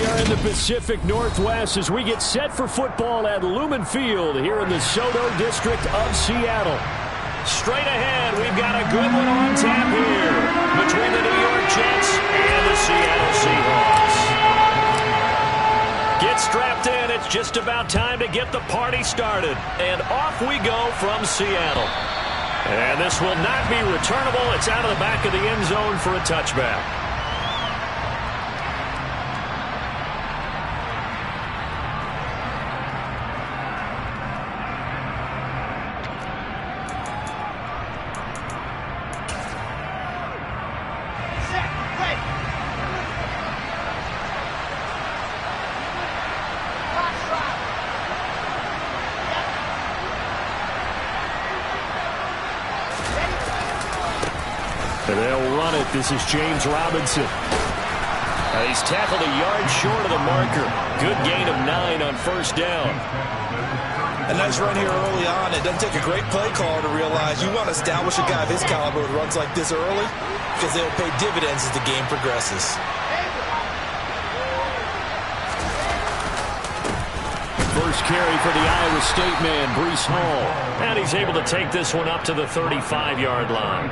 We are in the Pacific Northwest as we get set for football at Lumen Field here in the Soto district of Seattle. Straight ahead, we've got a good one on tap here between the New York Jets and the Seattle Seahawks. Get strapped in. It's just about time to get the party started. And off we go from Seattle. And this will not be returnable. It's out of the back of the end zone for a touchback. And they'll run it. This is James Robinson. He's tackled a yard short of the marker. Good gain of 9 on first down. A nice run here early on. It doesn't take a great play caller to realize you want to establish a guy of his caliber with runs like this early because they'll pay dividends as the game progresses. First carry for the Iowa State man, Breece Hall. And he's able to take this one up to the 35-yard line.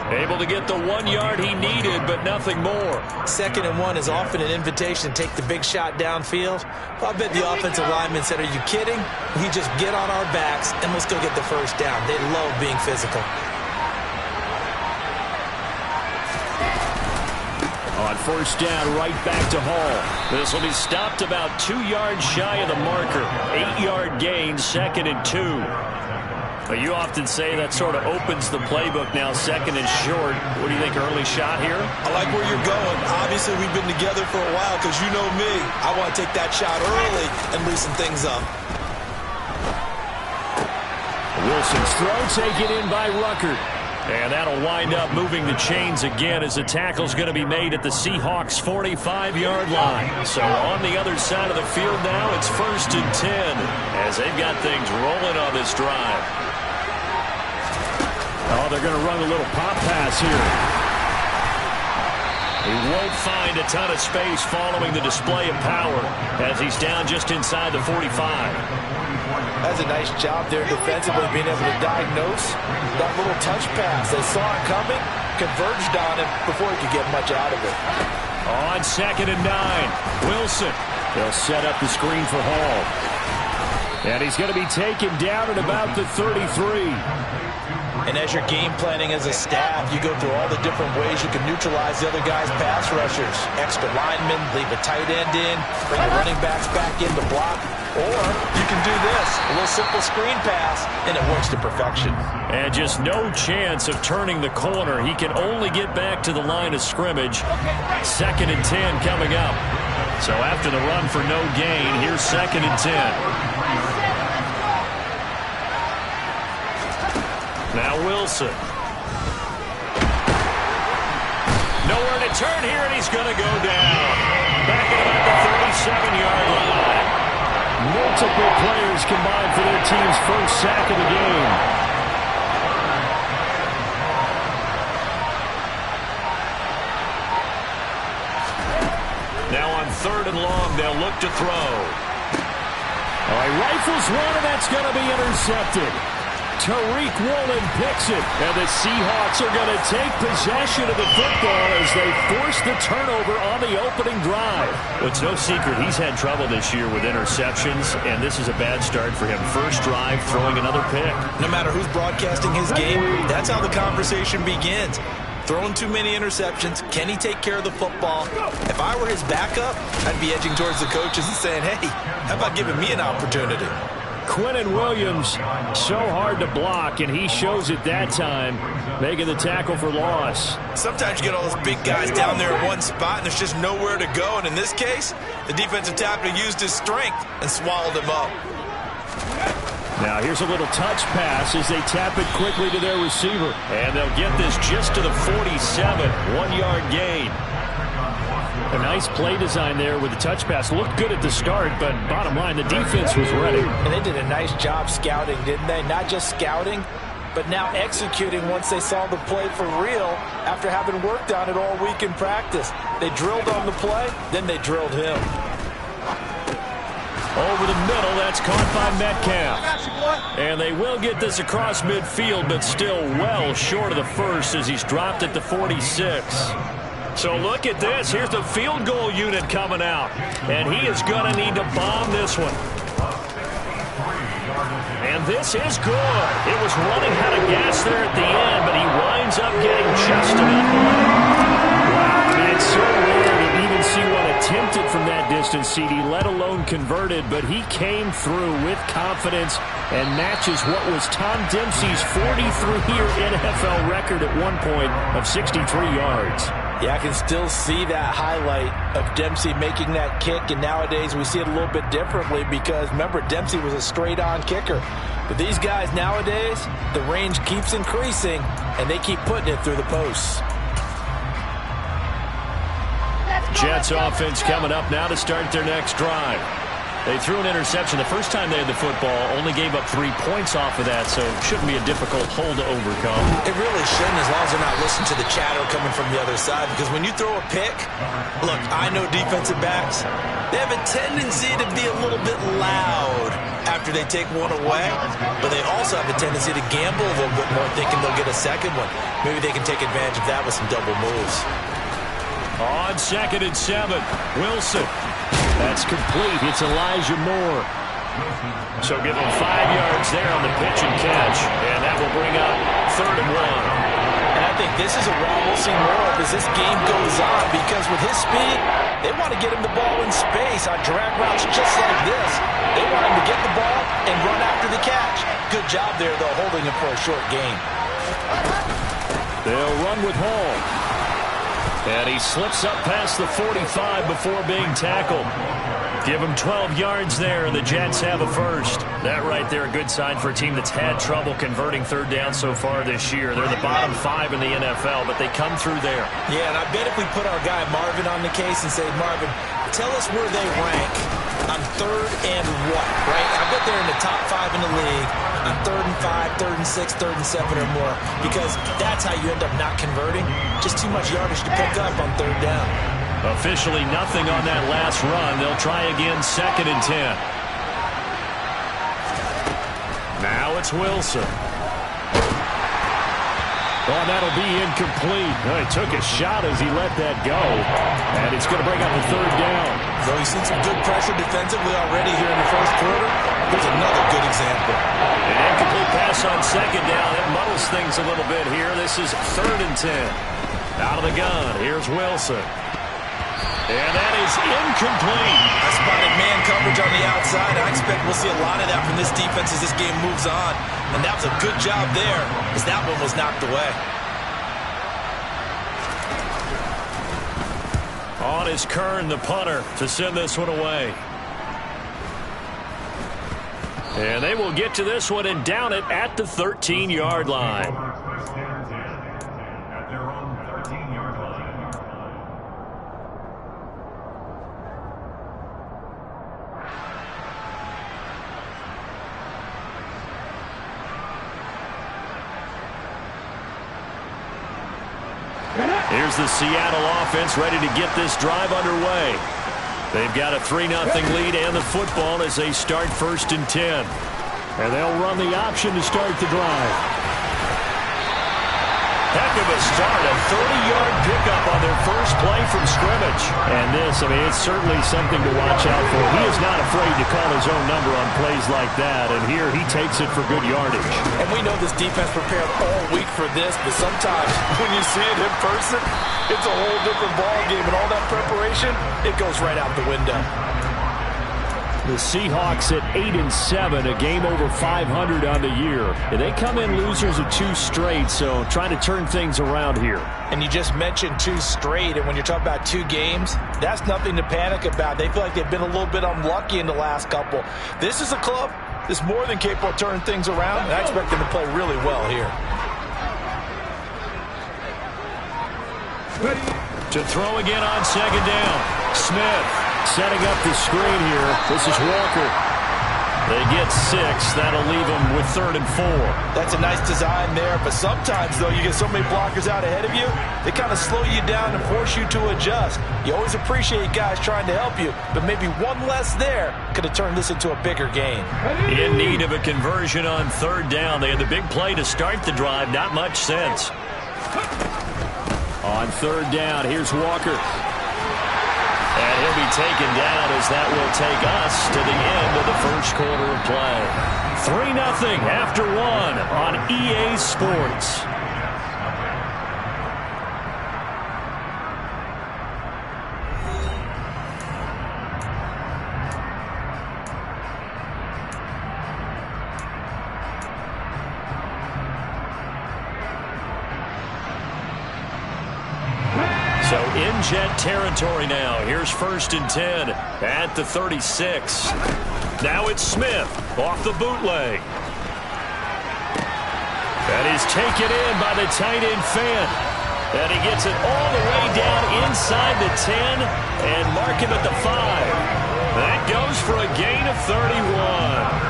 Able to get the 1 yard he needed, but nothing more. 2nd and 1 is often an invitation to take the big shot downfield. I bet the offensive lineman said, are you kidding? We just get on our backs and let's go get the first down. They love being physical. On first down, right back to Hall. This will be stopped about 2 yards shy of the marker. 8-yard gain, 2nd and 2. But you often say that sort of opens the playbook now, 2nd and short. What do you think, early shot here? I like where you're going. Obviously, we've been together for a while because you know me. I want to take that shot early and loosen things up. Wilson's throw taken in by Ruckert. And that'll wind up moving the chains again as the tackle's going to be made at the Seahawks' 45-yard line. So on the other side of the field now, it's 1st and 10 as they've got things rolling on this drive. Oh, they're going to run a little pop pass here. He won't find a ton of space following the display of power as he's down just inside the 45. That's a nice job there defensively, being able to diagnose that little touch pass. They saw it coming, converged on him before he could get much out of it. On 2nd and 9, Wilson. They'll set up the screen for Hall. And he's going to be taken down at about the 33. And as you're game planning as a staff, you go through all the different ways you can neutralize the other guy's pass rushers. Extra linemen, leave a tight end in, bring the running backs back in to block. Or you can do this, a little simple screen pass, and it works to perfection. And just no chance of turning the corner. He can only get back to the line of scrimmage. 2nd and 10 coming up. So after the run for no gain, here's 2nd and 10. Now Wilson. Nowhere to turn here, and he's going to go down. Back at about the 37-yard line. Multiple players combined for their team's first sack of the game. Now on 3rd and long, they'll look to throw. All right, rifles one, and that's going to be intercepted. Tariq Woolen picks it, and the Seahawks are going to take possession of the football as they force the turnover on the opening drive. Well, it's no secret he's had trouble this year with interceptions, and this is a bad start for him. First drive, throwing another pick. No matter who's broadcasting his game, that's how the conversation begins. Throwing too many interceptions. Can he take care of the football? If I were his backup, I'd be edging towards the coaches and saying, hey, how about giving me an opportunity? Quinnen Williams, so hard to block, and he shows it that time, making the tackle for loss. Sometimes you get all those big guys down there in one spot, and there's just nowhere to go. And in this case, the defensive tackle used his strength and swallowed him up. Now here's a little touch pass as they tap it quickly to their receiver. And they'll get this just to the 47, 1-yard gain. A nice play design there with the touch pass. Looked good at the start, but bottom line, the defense was ready. And they did a nice job scouting, didn't they? Not just scouting, but now executing once they saw the play for real after having worked on it all week in practice. They drilled on the play, then they drilled him. Over the middle, that's caught by Metcalf. And they will get this across midfield, but still well short of the first as he's dropped at the 46. So look at this. Here's the field goal unit coming out. And he is going to need to bomb this one. And this is good. It was running out of gas there at the end, but he winds up getting just enough on it. Wow, it's so rare to even see one attempted from that distance, CD, let alone converted, but he came through with confidence and matches what was Tom Dempsey's 43-year NFL record at one point of 63 yards. Yeah, I can still see that highlight of Dempsey making that kick, and nowadays we see it a little bit differently because, remember, Dempsey was a straight-on kicker. But these guys nowadays, the range keeps increasing, and they keep putting it through the posts. Jets offense coming up now to start their next drive. They threw an interception the first time they had the football, only gave up 3 points off of that, so it shouldn't be a difficult hole to overcome. It really shouldn't, as long as they're not listening to the chatter coming from the other side, because when you throw a pick, look, I know defensive backs, they have a tendency to be a little bit loud after they take one away, but they also have a tendency to gamble a little bit more, thinking they'll get a second one. Maybe they can take advantage of that with some double moves. On 2nd and 7, Wilson. That's complete. It's Elijah Moore. So give him 5 yards there on the pitch and catch, and that will bring up 3rd and 1. And I think this is a run we'll see more of as this game goes on, because with his speed, they want to get him the ball in space on drag routes just like this. They want him to get the ball and run after the catch. Good job there, though, holding him for a short gain. They'll run with Hall. And he slips up past the 45 before being tackled. Give him 12 yards there, and the Jets have a first. That right there, a good sign for a team that's had trouble converting 3rd down so far this year. They're the bottom 5 in the NFL, but they come through there. Yeah, and I bet if we put our guy Marvin on the case and say, Marvin, tell us where they rank on 3rd and what, right? I bet they're in the top 5 in the league on 3rd and 5, 3rd and 6, 3rd and 7 or more, because that's how you end up not converting. Just too much yardage to pick up on 3rd down. Officially nothing on that last run. They'll try again 2nd and 10. Now it's Wilson. Oh, that'll be incomplete. Oh, he took a shot as he let that go. And it's going to bring up the 3rd down. So he's seen some good pressure defensively already here in the first quarter. Here's another good example. An incomplete pass on 2nd down. It muddles things a little bit here. This is 3rd and 10. Out of the gun, here's Wilson. And that is incomplete. I spotted man coverage on the outside. I expect we'll see a lot of that from this defense as this game moves on. And that was a good job there, as that one was knocked away. On is Kern, the punter, to send this one away. And they will get to this one and down it at the 13-yard line. Here's the Seattle offense ready to get this drive underway. They've got a 3-0 lead and the football as they start 1st and 10. And they'll run the option to start the drive. Heck of a start, a 30-yard pickup on their first play from scrimmage. And this, I mean, it's certainly something to watch out for. He is not afraid to call his own number on plays like that, and here he takes it for good yardage. And we know this defense prepared all week for this, but sometimes when you see it in person, it's a whole different ball game, and all that preparation, it goes right out the window. The Seahawks at 8-7, a game over 500 on the year. And they come in losers of 2 straight, so trying to turn things around here. And you just mentioned 2 straight, and when you're talking about 2 games, that's nothing to panic about. They feel like they've been a little bit unlucky in the last couple. This is a club that's more than capable of turning things around, and I expect them to play really well here. To throw again on 2nd down. Smith setting up the screen here. This is Walker. They get 6. That'll leave them with 3rd and 4. That's a nice design there, but sometimes, though, you get so many blockers out ahead of you, they kind of slow you down and force you to adjust. You always appreciate guys trying to help you, but maybe one less there could have turned this into a bigger game. In need of a conversion on 3rd down. They had the big play to start the drive. Not much sense. On 3rd down, here's Walker. And he'll be taken down as that will take us to the end of the first quarter of play. 3-0 after 1 on EA Sports. So in Jet territory now. Here's 1st and 10 at the 36. Now it's Smith off the bootleg. That is taken in by the tight end Fan. And he gets it all the way down inside the 10 and mark him at the 5. That goes for a gain of 31.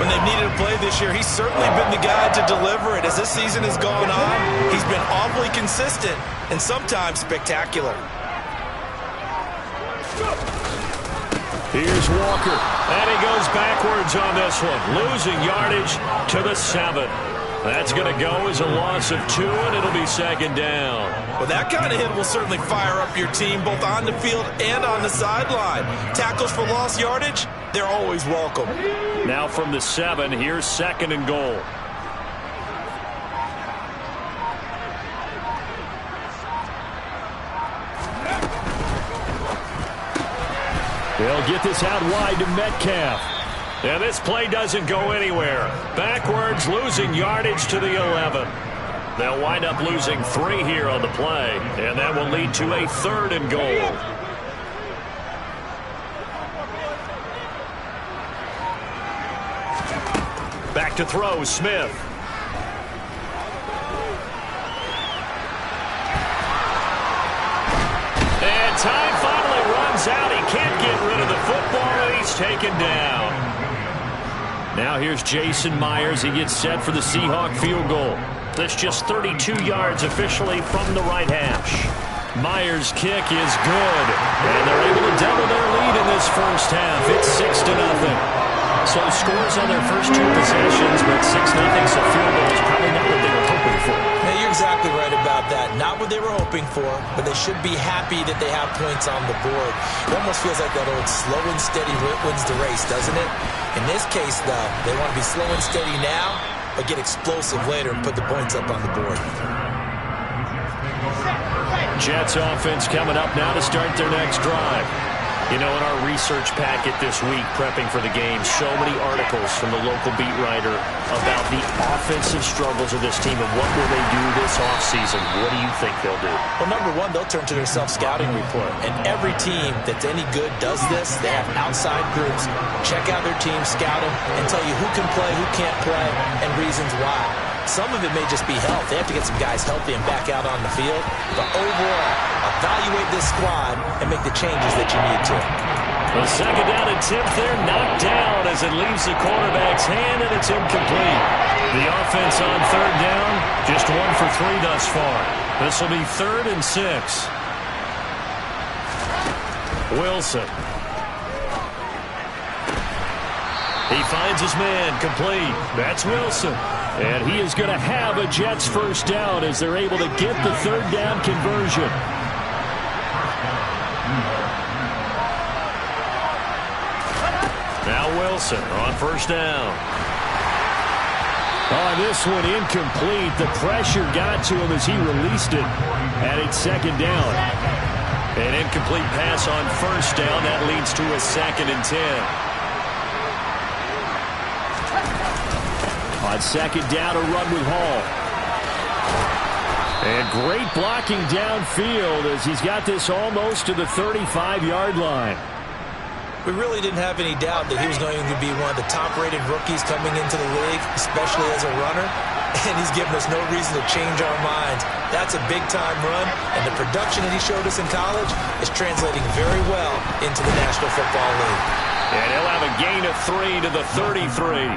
When they've needed a play this year, he's certainly been the guy to deliver it. As this season has gone on, he's been awfully consistent and sometimes spectacular. Here's Walker, and he goes backwards on this one, losing yardage to the 7. That's going to go as a loss of 2, and it'll be 2nd down. Well, that kind of hit will certainly fire up your team both on the field and on the sideline. Tackles for lost yardage, they're always welcome. Now from the 7, here's 2nd and goal. They'll get this out wide to Metcalf. And this play doesn't go anywhere. Backwards, losing yardage to the 11. They'll wind up losing 3 here on the play, and that will lead to a 3rd and goal. Back to throw, Smith. And time finally runs out. He can't get rid of the football, and he's taken down. Now here's Jason Myers. He gets set for the Seahawk field goal. That's just 32 yards officially from the right hash. Myers' kick is good, and they're able to double their lead in this first half. It's 6-0. So scores on their first 2 possessions, but 6-0, so field goal is probably not what they were hoping for. Yeah, you're exactly right about that. Not what they were hoping for, but they should be happy that they have points on the board. It almost feels like that old slow and steady wins the race, doesn't it? In this case, though, they want to be slow and steady now, but get explosive later and put the points up on the board. Jets offense coming up now to start their next drive. You know, in our research packet this week, prepping for the game, so many articles from the local beat writer about the offensive struggles of this team and what will they do this offseason. What do you think they'll do? Well, number one, they'll turn to their self-scouting report. And every team that's any good does this. They have outside groups, check out their team, scout them, and tell you who can play, who can't play, and reasons why. Some of it may just be health. They have to get some guys healthy and back out on the field. But overall, evaluate this squad and make the changes that you need to. The 2nd down attempt there knocked down as it leaves the quarterback's hand, and it's incomplete. The offense on 3rd down, just 1 for 3 thus far. This will be 3rd and 6. Wilson. He finds his man, complete. That's Wilson. And he is going to have a Jets first down as they're able to get the 3rd down conversion. Now Wilson on 1st down. On this one, incomplete. The pressure got to him as he released it. And it's 2nd down. An incomplete pass on 1st down. That leads to a 2nd and 10. On 2nd down, a run with Hall. And great blocking downfield as he's got this almost to the 35-yard line. We really didn't have any doubt that he was going to be one of the top-rated rookies coming into the league, especially as a runner. And he's given us no reason to change our minds. That's a big-time run, and the production that he showed us in college is translating very well into the National Football League. And he'll have a gain of 3 to the 33.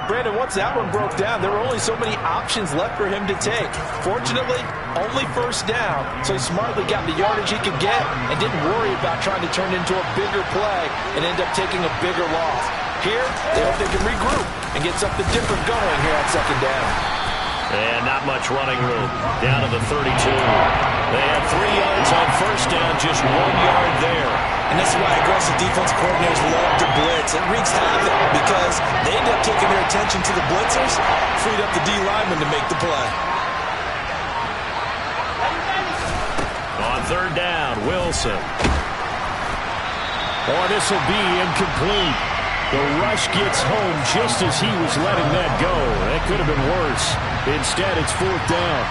Brandon, once that one broke down, there were only so many options left for him to take. Fortunately, only first down, so he smartly got the yardage he could get and didn't worry about trying to turn it into a bigger play and end up taking a bigger loss. Here, they hope they can regroup and get something different going here at second down. And not much running room. Down to the 32. They had 3 yards on first down, just 1 yard there. And this is why aggressive defensive coordinators love to blitz. It wreaks havoc because they end up taking their attention to the blitzers, freed up the D lineman to make the play. On third down, Wilson. Oh, this will be incomplete. The rush gets home just as he was letting that go. That could have been worse. Instead, it's fourth down.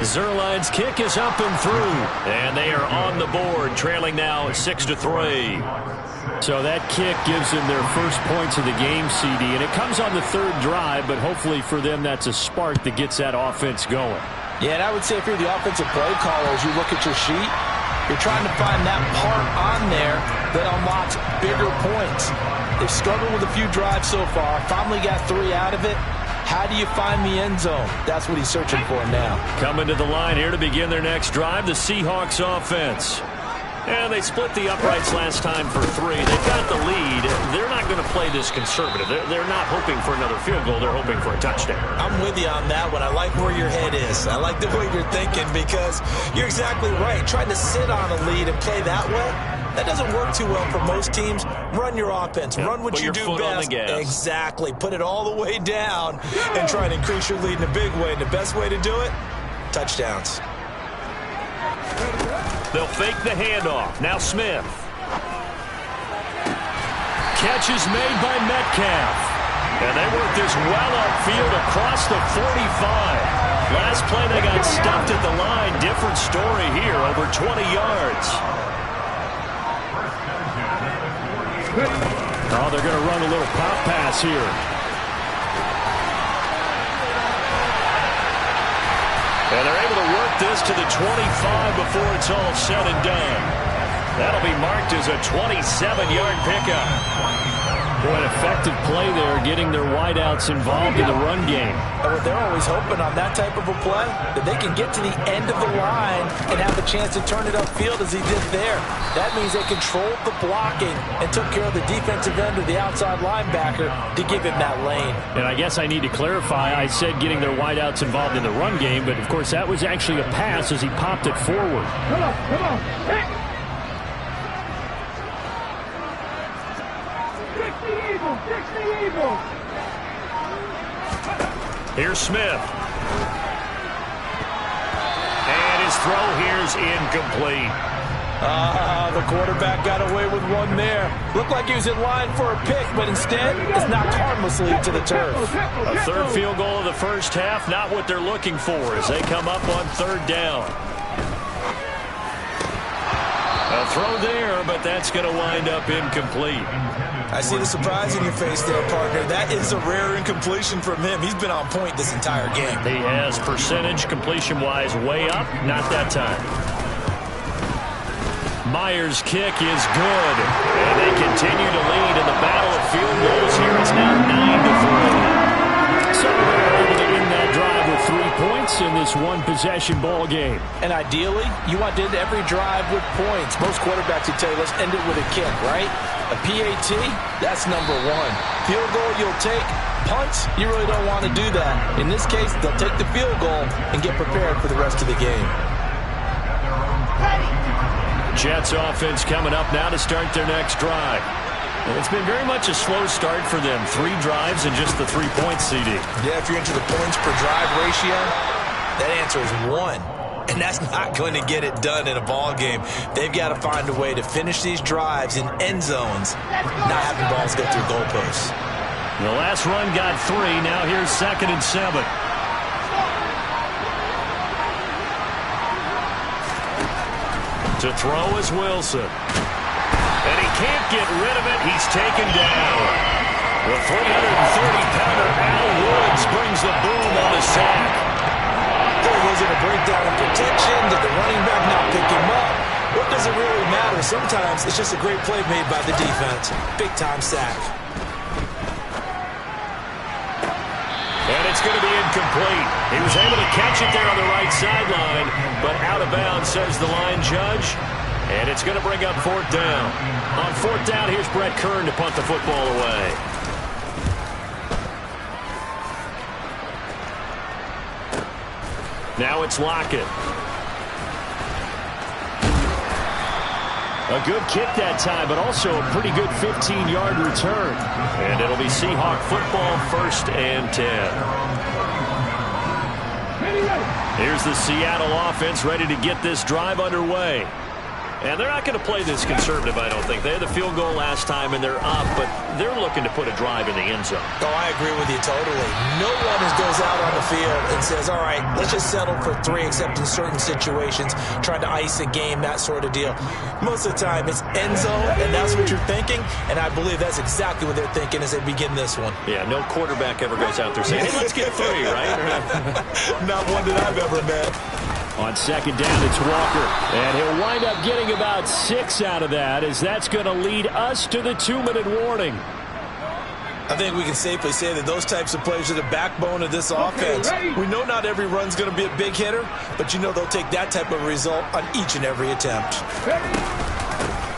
Zerline's kick is up and through. And they are on the board, trailing now 6-3. So that kick gives them their first points of the game, CD. And it comes on the third drive, but hopefully for them that's a spark that gets that offense going. Yeah, and I would say if you're the offensive play caller, as you look at your sheet, you're trying to find that part on there that unlocks bigger points. They've struggled with a few drives so far, finally got 3 out of it. How do you find the end zone? That's what he's searching for now. Coming to the line here to begin their next drive, the Seahawks offense. And they split the uprights last time for 3. They've got the lead. They're not going to play this conservative. They're not hoping for another field goal. They're hoping for a touchdown. I'm with you on that one. I like where your head is. I like the way you're thinking because you're exactly right. Trying to sit on a lead and play that way, that doesn't work too well for most teams. Run your offense. Run what you do best. Exactly. Put it all the way down and try and increase your lead in a big way. And the best way to do it, touchdowns. They'll fake the handoff. Now Smith. Catch is made by Metcalf. And they work this well upfield across the 45. Last play they got stuffed at the line. Different story here, over 20 yards. Oh, they're going to run a little pop pass here. And they're able to work this to the 25 before it's all said and done. That'll be marked as a 27-yard pickup. Boy, an effective play there, getting their wideouts involved in the run game. They're always hoping on that type of a play that they can get to the end of the line and have a chance to turn it upfield as he did there. That means they controlled the blocking and took care of the defensive end or the outside linebacker to give him that lane. And I guess I need to clarify, I said getting their wideouts involved in the run game, but of course that was actually a pass as he popped it forward. Come on. Hey. Fix the Eagles. Here's Smith. And his throw here's incomplete. The quarterback got away with one there. Looked like he was in line for a pick, but instead it's knocked harmlessly to the turf. A third field goal of the first half, not what they're looking for as they come up on third down. A throw there, but that's going to wind up incomplete. I see the surprise in your face there, partner. That is a rare incompletion from him. He's been on point this entire game. He has percentage completion-wise way up, not that time. Myers' kick is good, and they continue to lead in the battle of field goals here. It's now 9-3. So they're able to end that drive with 3 points in this one-possession ball game. And ideally, you want to end every drive with points. Most quarterbacks would tell you, let's end it with a kick, right? A PAT, that's number 1. Field goal, you'll take. Punts, you really don't want to do that. In this case, they'll take the field goal and get prepared for the rest of the game. Jets offense coming up now to start their next drive. Well, it's been very much a slow start for them. 3 drives and just the 3 points, CD. Yeah, if you're into the points per drive ratio, that answer is 1. And that's not going to get it done in a ball game. They've got to find a way to finish these drives in end zones, not having balls go through goalposts. The last run got 3. Now here's 2nd and 7. To throw is Wilson. And he can't get rid of it. He's taken down. The 330-pounder Al Woods brings the boom on the sack. Was it a breakdown in protection? Did the running back not sometimes it's just a great play made by the defense. Big-time sack. And it's going to be incomplete. He was able to catch it there on the right sideline, but out of bounds, says the line judge. And it's going to bring up fourth down. On fourth down, here's Brett Kern to punt the football away. Now it's Lockett. A good kick that time, but also a pretty good 15-yard return. And it'll be Seahawk football, 1st and 10. Here's the Seattle offense ready to get this drive underway. And they're not going to play this conservative, I don't think. They had the field goal last time, and they're up, but they're looking to put a drive in the end zone. Oh, I agree with you totally. No one goes out on the field and says, all right, let's just settle for 3, except in certain situations, trying to ice a game, that sort of deal. Most of the time, it's end zone, and that's what you're thinking, and I believe that's exactly what they're thinking as they begin this one. Yeah, no quarterback ever goes out there saying, hey, let's get 3, right? Not one that I've ever met. On second down, it's Walker. And he'll wind up getting about 6 out of that, as that's going to lead us to the 2-minute warning. I think we can safely say that those types of plays are the backbone of this offense. We know not every run's going to be a big hitter, but you know they'll take that type of result on each and every attempt.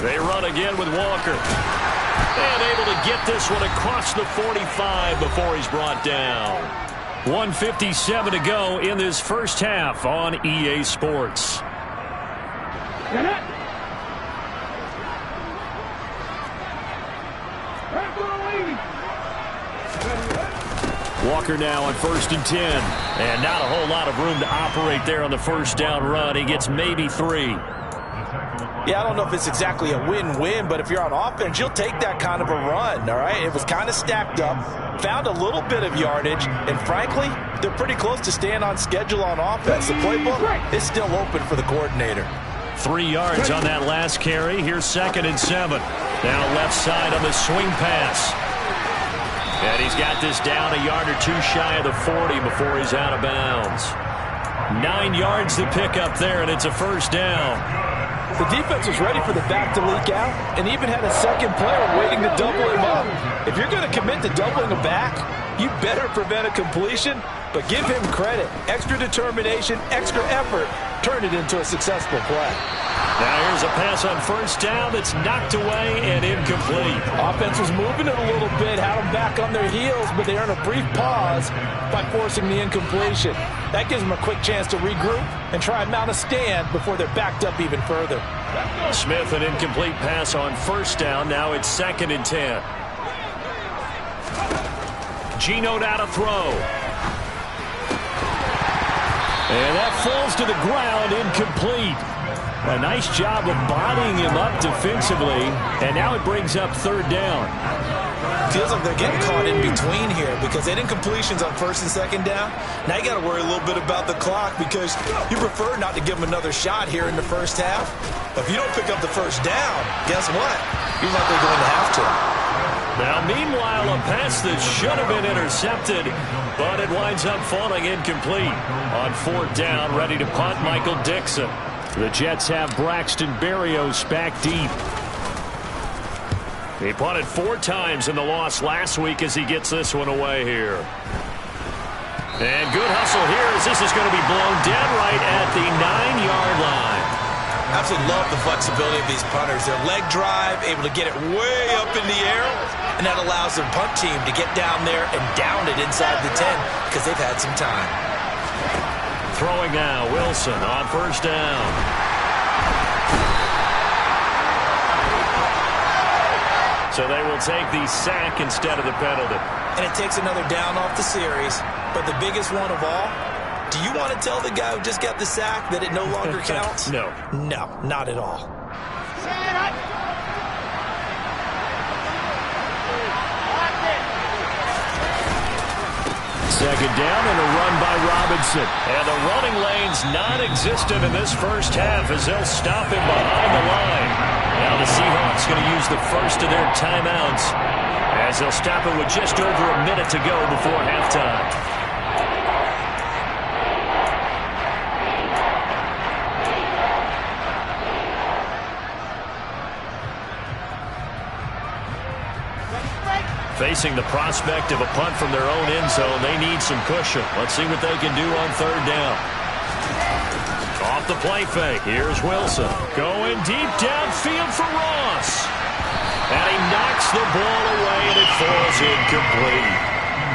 They run again with Walker. And able to get this one across the 45 before he's brought down. 1:57 to go in this first half on EA Sports. Walker now on 1st and 10. And not a whole lot of room to operate there on the first down run. He gets maybe 3. Yeah, I don't know if it's exactly a win-win, but if you're on offense, you'll take that kind of a run, all right? It was kind of stacked up, found a little bit of yardage, and frankly, they're pretty close to staying on schedule on offense. The playbook is still open for the coordinator. 3 yards on that last carry. Here's 2nd and 7. Now left side on the swing pass. And he's got this down a yard or 2 shy of the 40 before he's out of bounds. 9 yards to pick up there, and it's a first down. The defense was ready for the back to leak out and even had a second player waiting to double him up. If you're going to commit to doubling a back, you better prevent a completion, but give him credit. Extra determination, extra effort, turned it into a successful play. Now here's a pass on first down that's knocked away and incomplete. Offense was moving it a little bit, had them back on their heels, but they earned a brief pause by forcing the incompletion. That gives them a quick chance to regroup and try and mount a stand before they're backed up even further. Smith, an incomplete pass on first down. Now it's 2nd and 10. Geno now to throw. And that falls to the ground, incomplete. A nice job of bodying him up defensively, and now it brings up 3rd down. Feels like they're getting caught in between here because they had incompletions on 1st and 2nd down. Now you got to worry a little bit about the clock because you prefer not to give them another shot here in the first half. But if you don't pick up the first down, guess what? You're likely going to have to. Now, meanwhile, a pass that should have been intercepted, but it winds up falling incomplete. On 4th down, ready to punt, Michael Dixon. The Jets have Braxton Berrios back deep. He punted 4 times in the loss last week as he gets this one away here. And good hustle here as this is going to be blown dead right at the 9-yard line. Absolutely love the flexibility of these punters. Their leg drive, able to get it way up in the air, and that allows their punt team to get down there and down it inside the 10 because they've had some time. Throwing now, Wilson on first down. So they will take the sack instead of the penalty. And it takes another down off the series. But the biggest one of all, do you want to tell the guy who just got the sack that it no longer counts? No. No, not at all. Second down and a run by Robinson. And the running lane's non-existent in this first half as they'll stop him behind the line. Now the Seahawks going to use the first of their timeouts as they'll stop it with just over a minute to go before halftime. Facing the prospect of a punt from their own end zone, they need some cushion. Let's see what they can do on third down. Off the play fake. Here's Wilson. Going deep downfield for Ross. And he knocks the ball away, and it falls incomplete.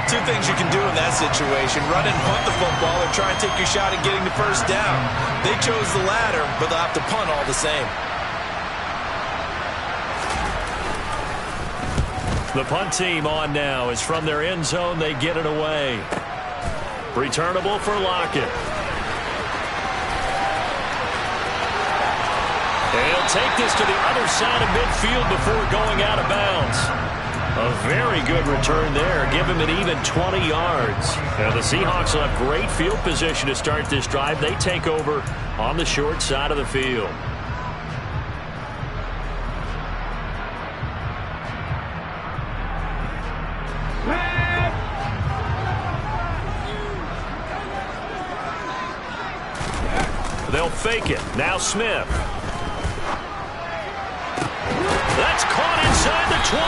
Two things you can do in that situation: run and punt the football, or try and take your shot at getting the first down. They chose the latter, but they'll have to punt all the same. The punt team on now is from their end zone. They get it away. Returnable for Lockett. He'll take this to the other side of midfield before going out of bounds. A very good return there. Give him an even 20 yards. Now the Seahawks will have great field position to start this drive. They take over on the short side of the field. They'll fake it. Now Smith. That's caught inside the 20.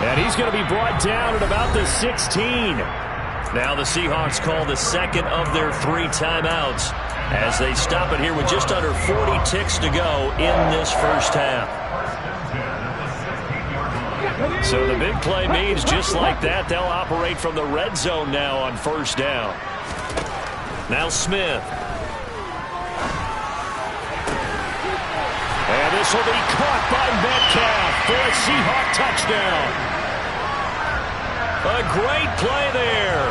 And he's going to be brought down at about the 16. Now the Seahawks call the second of their 3 timeouts as they stop it here with just under 40 ticks to go in this first half. So the big play means just like that, they'll operate from the red zone now on first down. Now Smith. And this will be caught by Metcalf for a Seahawk touchdown. A great play there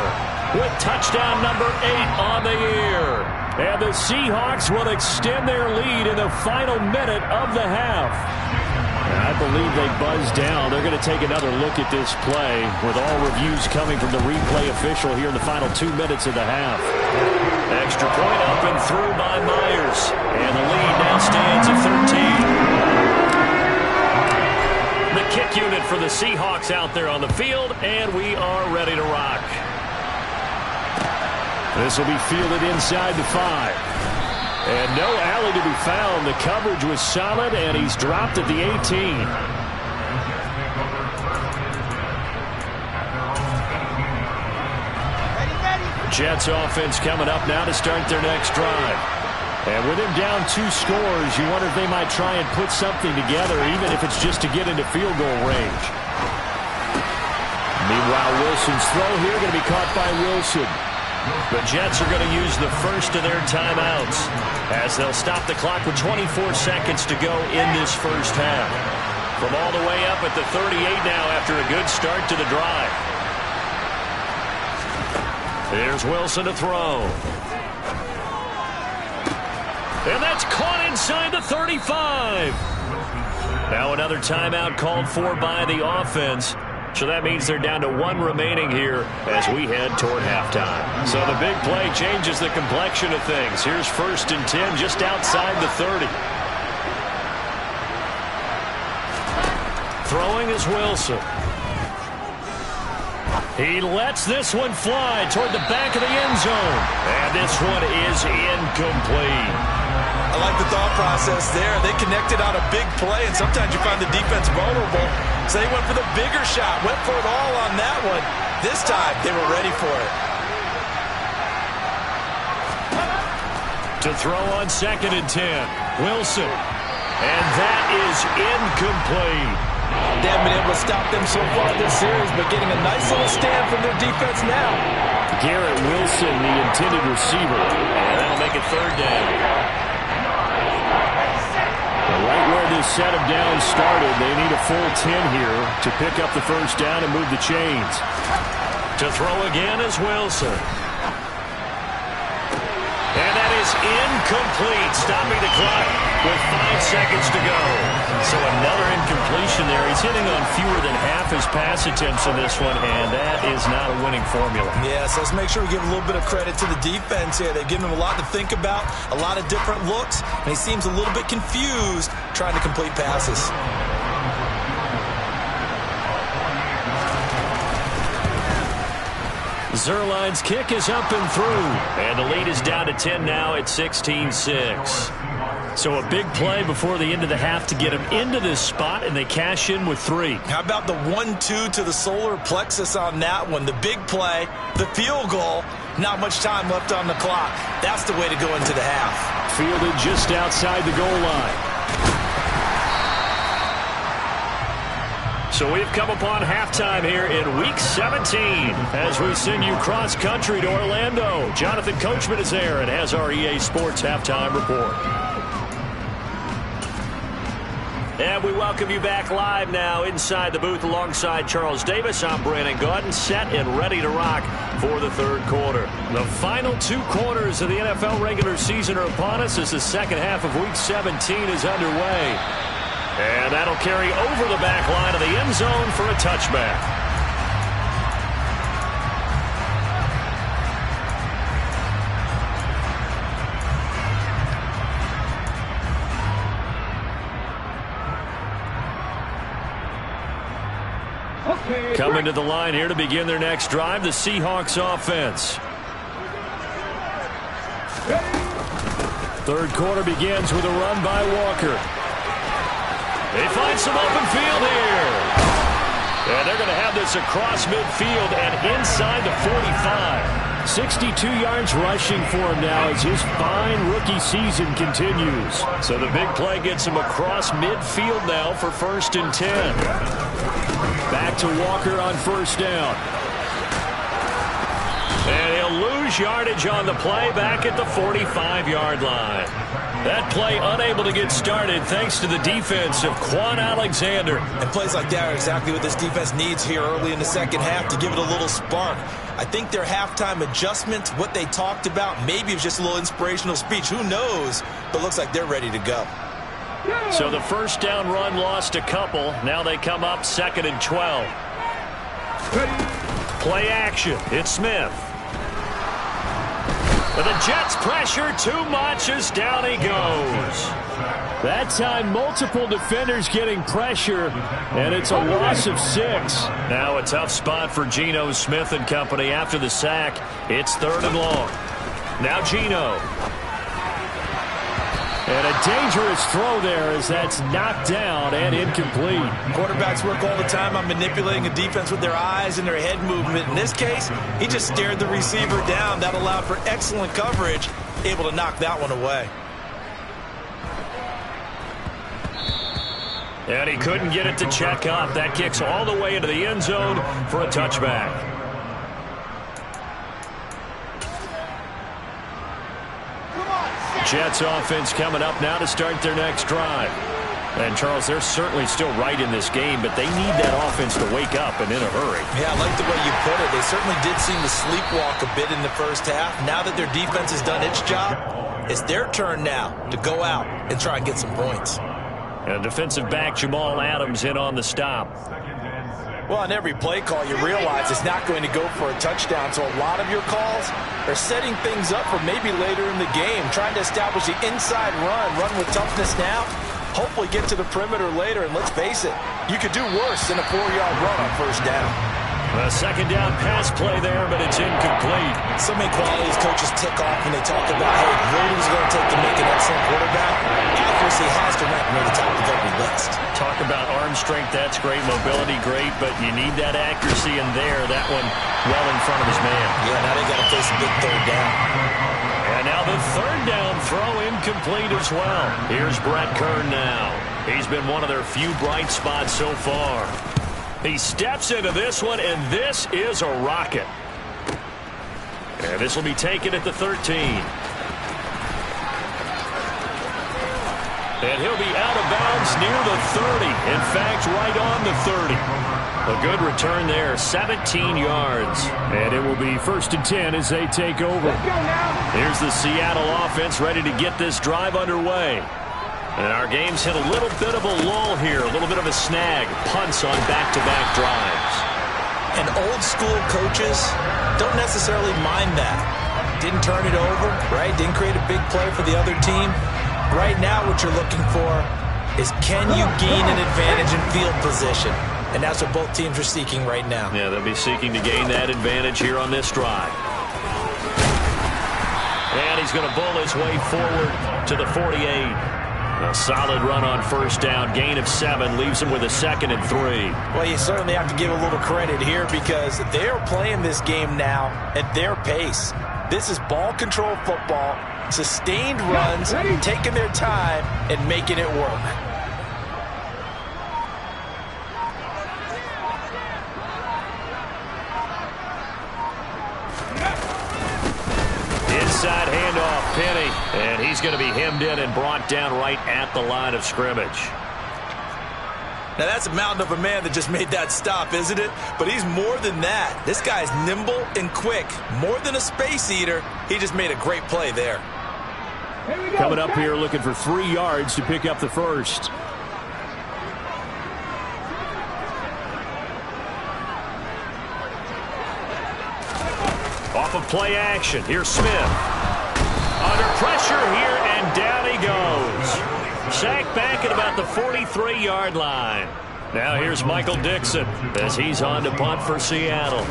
with touchdown number 8 on the year. And the Seahawks will extend their lead in the final minute of the half. I believe they buzzed down. They're going to take another look at this play with all reviews coming from the replay official here in the final 2 minutes of the half. Extra point up and through by Myers. And the lead now stands at 13. The kick unit for the Seahawks out there on the field, and we are ready to rock. This will be fielded inside the 5. And no alley to be found. The coverage was solid, and he's dropped at the 18. Jets offense coming up now to start their next drive. And with him down 2 scores, you wonder if they might try and put something together, even if it's just to get into field goal range. Meanwhile, Wilson's throw here going to be caught by Wilson. The Jets are going to use the first of their timeouts as they'll stop the clock with 24 seconds to go in this first half. From all the way up at the 38 now after a good start to the drive. Here's Wilson to throw. And that's caught inside the 35. Now another timeout called for by the offense. So that means they're down to 1 remaining here as we head toward halftime. So the big play changes the complexion of things. Here's 1st and 10 just outside the 30. Throwing is Wilson. He lets this one fly toward the back of the end zone. And this one is incomplete. I like the thought process there. They connected on a big play, and sometimes you find the defense vulnerable. So they went for the bigger shot, went for it all on that one. This time, they were ready for it. To throw on 2nd and 10, Wilson. And that is incomplete. They haven't been able to stop them so far this series, but getting a nice little stand from their defense now. Garrett Wilson, the intended receiver. And that'll make it 3rd down. Right where this set of downs started, they need a full 10 here to pick up the first down and move the chains. To throw again is Wilson. And that is incomplete, stopping the clock with 5 seconds to go. So another incompletion there. He's hitting on fewer than half his pass attempts in this one, and that is not a winning formula. Yes, let's make sure we give a little bit of credit to the defense here. They've given him a lot to think about, a lot of different looks, and he seems a little bit confused trying to complete passes. Zerline's kick is up and through. And the lead is down to 10 now at 16-6. So a big play before the end of the half to get them into this spot, and they cash in with 3. How about the 1-2 to the solar plexus on that one? The big play, the field goal, not much time left on the clock. That's the way to go into the half. Fielded just outside the goal line. So we've come upon halftime here in Week 17 as we send you cross-country to Orlando. Jonathan Coachman is there and has our EA Sports Halftime Report. And we welcome you back live now inside the booth alongside Charles Davis. I'm Brandon Gaudin, set and ready to rock for the third quarter. The final 2 quarters of the NFL regular season are upon us as the second half of Week 17 is underway. And that'll carry over the back line of the end zone for a touchback. Coming to the line here to begin their next drive, the Seahawks offense. Third quarter begins with a run by Walker. They find some open field here. And they're going to have this across midfield and inside the 45. 62 yards rushing for him now as his fine rookie season continues. So the big play gets him across midfield now for 1st and 10. Back to Walker on 1st down. And he'll lose yardage on the play back at the 45-yard line. That play unable to get started thanks to the defense of Quan Alexander. And plays like that are exactly what this defense needs here early in the second half to give it a little spark. I think their halftime adjustments, what they talked about, maybe it was just a little inspirational speech. Who knows? But looks like they're ready to go. So the 1st down run lost a couple. Now they come up 2nd and 12. Play action. It's Smith. But the Jets pressure too much as down he goes. That time, multiple defenders getting pressure, and it's a loss of 6. Now a tough spot for Geno Smith and company after the sack. It's 3rd and long. Now Geno. And a dangerous throw there as that's knocked down and incomplete. Quarterbacks work all the time on manipulating a defense with their eyes and their head movement. In this case, he just stared the receiver down. That allowed for excellent coverage, able to knock that one away. And he couldn't get it to check up. That kicks all the way into the end zone for a touchback. Jets offense coming up now to start their next drive. And, Charles, they're certainly still right in this game, but they need that offense to wake up and in a hurry. Yeah, I like the way you put it. They certainly did seem to sleepwalk a bit in the first half. Now that their defense has done its job, it's their turn now to go out and try and get some points. And defensive back Jamal Adams in on the stop. Well, on every play call, you realize it's not going to go for a touchdown. So a lot of your calls are setting things up for maybe later in the game, trying to establish the inside run with toughness now, hopefully get to the perimeter later. And let's face it, you could do worse than a 4-yard run on 1st down. A 2nd down pass play there, but it's incomplete. So many qualities coaches tick off when they talk about, hey, what is it going to take to make an excellent quarterback? Accuracy has to rank near the top of every list. Talk about arm strength, that's great. Mobility, great, but you need that accuracy in there. That one well in front of his man. Yeah, now they got to face a big 3rd down. And now the 3rd down throw incomplete as well. Here's Brett Kern now. He's been one of their few bright spots so far. He steps into this one, and this is a rocket. And this will be taken at the 13. And he'll be out of bounds near the 30. In fact, right on the 30. A good return there, 17 yards. And it will be 1st and 10 as they take over. Let's go now. Here's the Seattle offense ready to get this drive underway. And our game's hit a little bit of a lull here, a little bit of a snag. Punts on back-to-back drives. And old-school coaches don't necessarily mind that. Didn't turn it over, right? Didn't create a big play for the other team. Right now what you're looking for is can you gain an advantage in field position? and that's what both teams are seeking right now. Yeah, they'll be seeking to gain that advantage here on this drive. And he's going to bull his way forward to the 48. A solid run on first down. Gain of 7 leaves him with a 2nd and 3. Well, you certainly have to give a little credit here because they're playing this game now at their pace. This is ball control football, sustained runs, taking their time, and making it work. Inside handoff, Penny, and he's going to be hemmed in and brought down right at the line of scrimmage. Now, that's a mountain of a man that just made that stop, isn't it? But he's more than that. This guy's nimble and quick. More than a space eater, he just made a great play there. Coming up here looking for 3 yards to pick up the first. Off of play action. Here's Smith. Under pressure here, and down he goes. Sacked back at about the 43-yard line. Now here's Michael Dixon as he's on to punt for Seattle.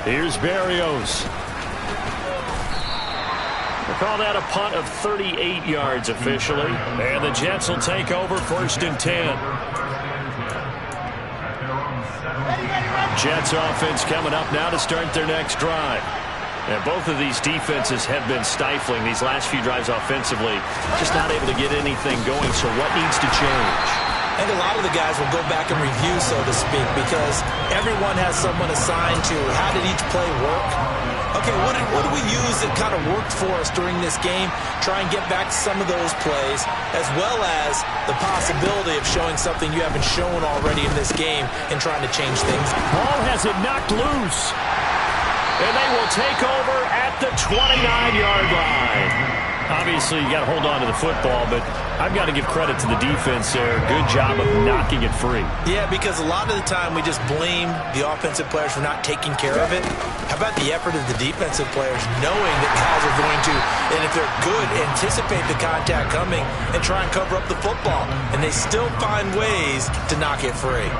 Here's Berrios. We'll call that a punt of 38 yards officially. And the Jets will take over 1st and 10. Jets offense coming up now to start their next drive. And both of these defenses have been stifling these last few drives offensively. Just not able to get anything going, so what needs to change? I think a lot of the guys will go back and review, so to speak, because everyone has someone assigned to how did each play work. Okay, what do we use that kind of worked for us during this game? Try and get back to some of those plays, as well as the possibility of showing something you haven't shown already in this game and trying to change things. Ball has it knocked loose. And they will take over at the 29-yard line. Obviously, you got to hold on to the football, but I've got to give credit to the defense there. Good job of knocking it free. Yeah, because a lot of the time we just blame the offensive players for not taking care of it. How about the effort of the defensive players knowing that guys are going to, and if they're good, anticipate the contact coming and try and cover up the football. And they still find ways to knock it free.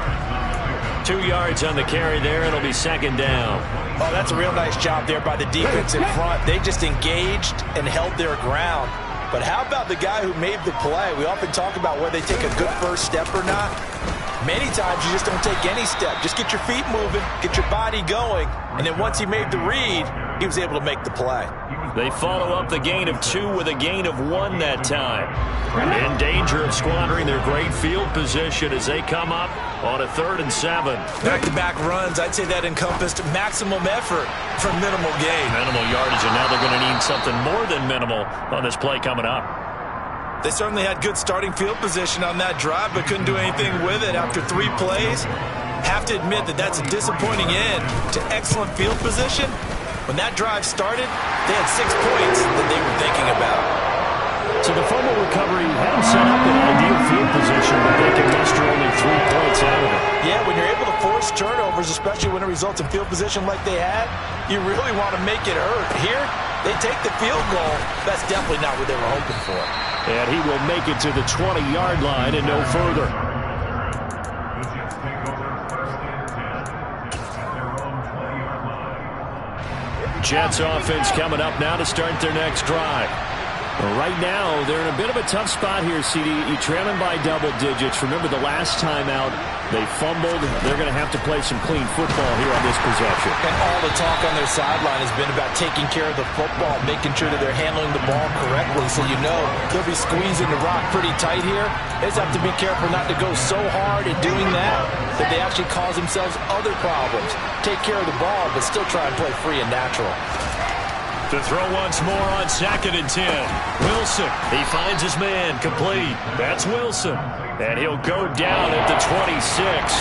2 yards on the carry there. It'll be 2nd down. Oh, that's a real nice job there by the defense in front. They just engaged and held their ground. But how about the guy who made the play? We often talk about whether they take a good first step or not. Many times you just don't take any step. Just get your feet moving, get your body going, and then once he made the read, he was able to make the play. They follow up the gain of 2 with a gain of 1 that time. In danger of squandering their great field position as they come up on a 3rd and 7. Back-to-back runs, I'd say that encompassed maximum effort for minimal gain. Minimal yardage, and now they're going to need something more than minimal on this play coming up. They certainly had good starting field position on that drive, but couldn't do anything with it after 3 plays. Have to admit that that's a disappointing end to excellent field position. When that drive started, they had 6 points that they were thinking about. So the fumble recovery had them set up in ideal field position, but they can muster only 3 points out of it. Yeah, when you're able to force turnovers, especially when it results in field position like they had, you really want to make it hurt. Here, they take the field goal. That's definitely not what they were hoping for. And he will make it to the 20-yard line and no further. Jets offense coming up now to start their next drive. Well, right now, they're in a bit of a tough spot here, CD. You trail them by double digits. Remember the last time out, they fumbled. They're going to have to play some clean football here on this possession. And all the talk on their sideline has been about taking care of the football, making sure that they're handling the ball correctly. So you know they'll be squeezing the rock pretty tight here. They just have to be careful not to go so hard in doing that they actually cause themselves other problems. Take care of the ball, but still try and play free and natural. To throw once more on 2nd and 10. Wilson, he finds his man, complete. That's Wilson. And he'll go down at the 26,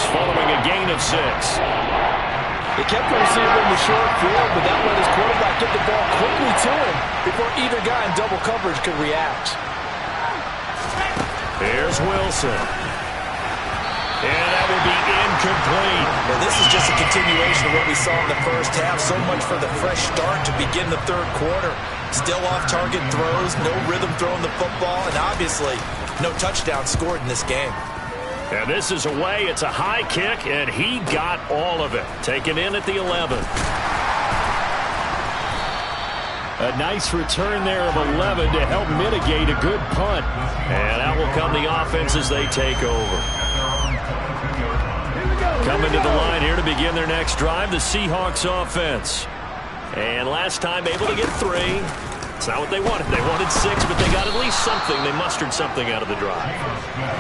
following a gain of 6. They kept the receiver in the short field, but that let his quarterback get the ball quickly to him before either guy in double coverage could react. Here's Wilson. And that will be incomplete. Well, this is just a continuation of what we saw in the first half. So much for the fresh start to begin the 3rd quarter. Still off-target throws, no rhythm throwing the football, and obviously no touchdown scored in this game. And this is away. It's a high kick, and he got all of it. Taken in at the 11. A nice return there of 11 to help mitigate a good punt. And out will come the offense as they take over. Coming to the line here to begin their next drive, the Seahawks offense. And last time able to get 3. It's not what they wanted. They wanted 6, but they got at least something. They mustered something out of the drive.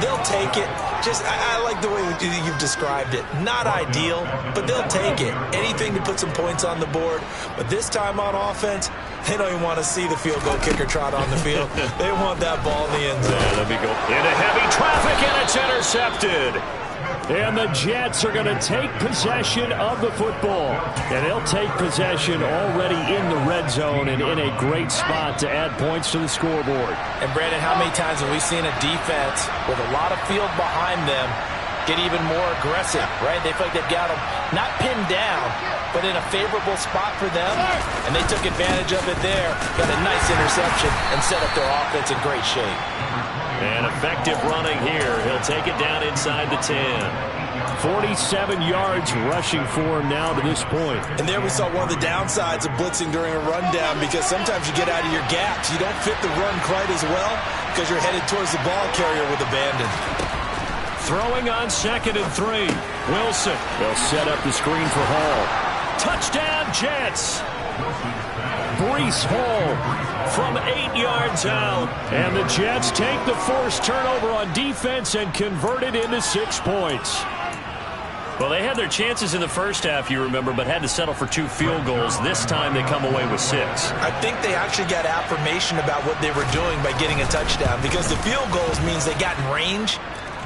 They'll take it. I like the way you've described it. Not ideal, but they'll take it. Anything to put some points on the board. But this time on offense, they don't even want to see the field goal kicker trot on the field. They want that ball in the end zone. Yeah, let me go into heavy traffic, and it's intercepted. And the Jets are going to take possession of the football. And they'll take possession already in the red zone and in a great spot to add points to the scoreboard. And, Brandon, how many times have we seen a defense with a lot of field behind them get even more aggressive, right? They feel like they've got them not pinned down, but in a favorable spot for them. And they took advantage of it there, got a nice interception, and set up their offense in great shape. And effective running here. He'll take it down inside the 10. 47 yards rushing for him now to this point. And there we saw one of the downsides of blitzing during a rundown, because sometimes you get out of your gaps. You don't fit the run quite as well because you're headed towards the ball carrier with abandon. Throwing on 2nd and 3. Wilson. They'll set up the screen for Hall. Touchdown, Jets. Breece Hall from 8 yards out. And the Jets take the forced turnover on defense and convert it into 6 points. Well, they had their chances in the first half, you remember, but had to settle for 2 field goals. This time they come away with 6. I think they actually got affirmation about what they were doing by getting a touchdown, because the field goals means they got in range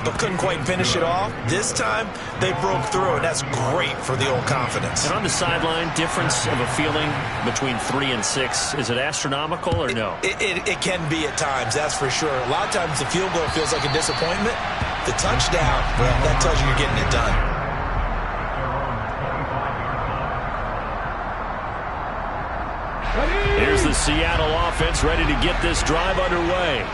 but couldn't quite finish it off. This time, they broke through, and that's great for the old confidence. And on the sideline, difference of a feeling between 3 and 6, is it astronomical or no? It can be at times, that's for sure. A lot of times the field goal feels like a disappointment. The touchdown, well, that tells you you're getting it done. Here's the Seattle offense ready to get this drive underway.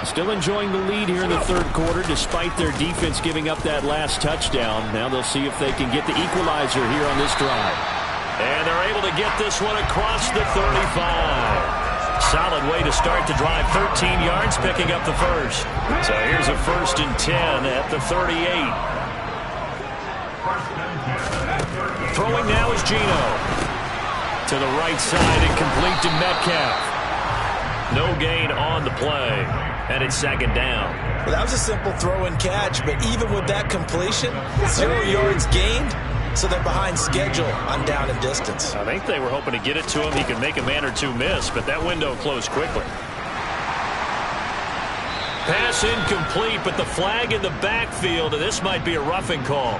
Still enjoying the lead here in the third quarter despite their defense giving up that last touchdown. Now they'll see if they can get the equalizer here on this drive. And they're able to get this one across the 35. Solid way to start the drive. 13 yards, picking up the first. So here's a 1st and 10 at the 38. Throwing now is Geno. To the right side and complete to Metcalf. No gain on the play. And it's 2nd down. Well, that was a simple throw and catch, but even with that completion, 0 yards gained, so they're behind schedule on down and distance. I think they were hoping to get it to him. He could make a man or 2 miss, but that window closed quickly. Pass incomplete, but the flag in the backfield, and this might be a roughing call.